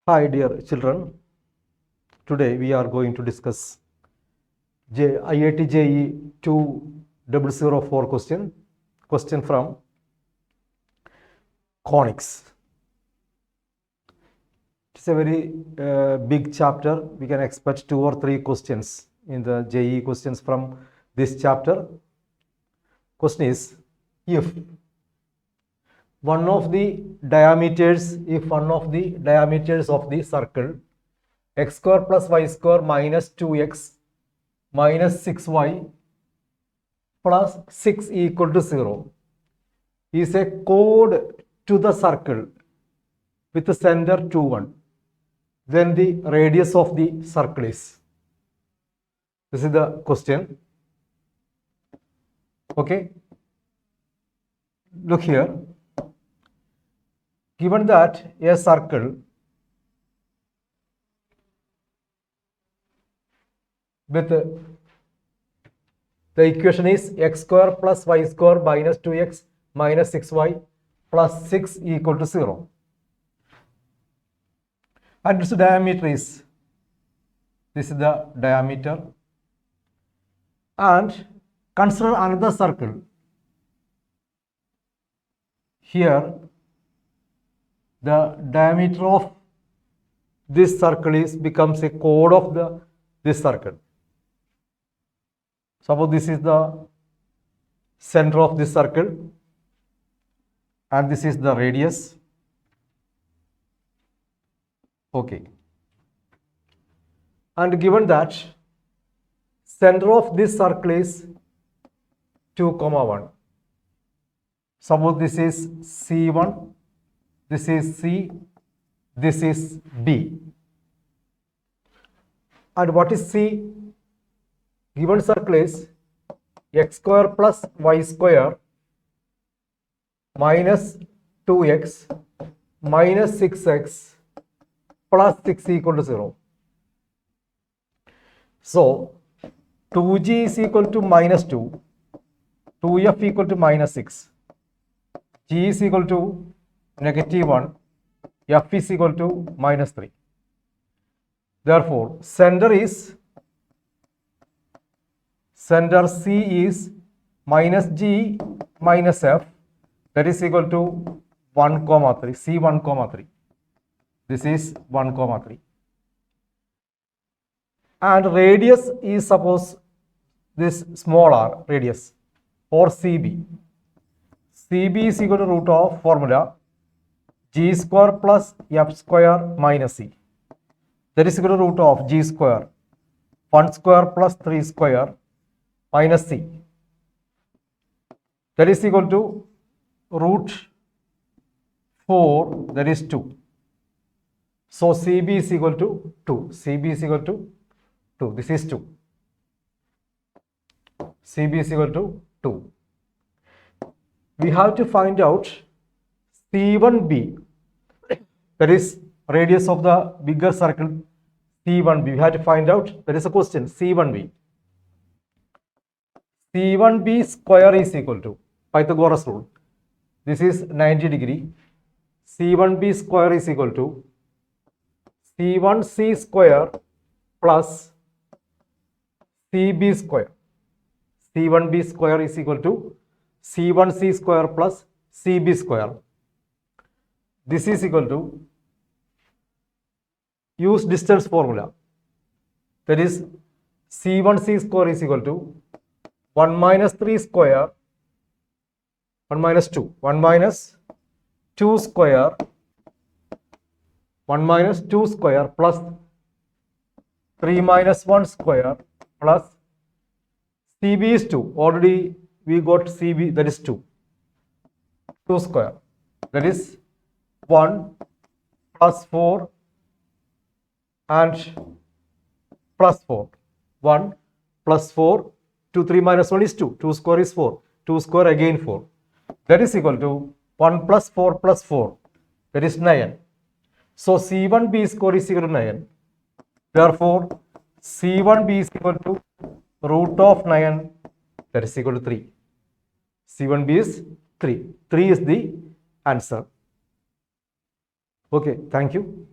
Hi dear children, today we are going to discuss IIT JEE 2004 question from conics. It's a very big chapter. We can expect 2 or 3 questions in the JEE questions from this chapter. Question is, if one of the diameters of the circle x square plus y square minus 2x minus 6y plus 6 equal to 0 is a chord to the circle with the center 2, 1, then the radius of the circle is. This is the question. Okay. Look here. Given that a circle with the equation is x square plus y square minus 2x minus 6y plus 6 equal to 0. And its diameter is, this is the diameter. And consider another circle. Here, the diameter of this circle becomes a chord of this circle. Suppose this is the center of this circle and this is the radius. Okay. And given that center of this circle is 2, 1. Suppose this is C1. This is C, this is B. And what is C? Given circle is x square plus y square minus 2x minus 6x plus 6 equal to 0. So, 2g is equal to minus 2, 2f equal to minus 6, g is equal to negative 1, f is equal to minus 3. Therefore, center C is minus g minus f, that is equal to 1, 3, C 1, 3. This is 1, 3. And radius is, suppose this small r radius or CB. CB is equal to root of formula g square plus f square minus c. That is equal to root of g square 1 square plus 3 square minus c. That is equal to root 4, that is 2. So CB is equal to 2. CB is equal to 2. This is 2. CB is equal to 2. We have to find out C1b, that is radius of the bigger circle C1b. We have to find out, that is a question, C1b. C1b square is equal to Pythagoras rule. This is 90 degree. C1b square is equal to C1c square plus CB square. C1b square is equal to C1c square plus CB square. This is equal to, use distance formula, that is C1c square is equal to 1 minus 3 square, 1 minus 2, 1 minus 2 square, 1 minus 2 square plus 3 minus 1 square plus CB is 2. Already we got CB, that is 2. 2 square, that is 1 plus 4 and plus 4. 1 plus 4, 2, 3 minus 1 is 2. 2 square is 4. 2 square again 4. That is equal to 1 plus 4 plus 4. That is 9. So C1b square is equal to 9. Therefore, C1b is equal to root of 9. That is equal to 3. C1b is 3. 3 is the answer. Okay, thank you.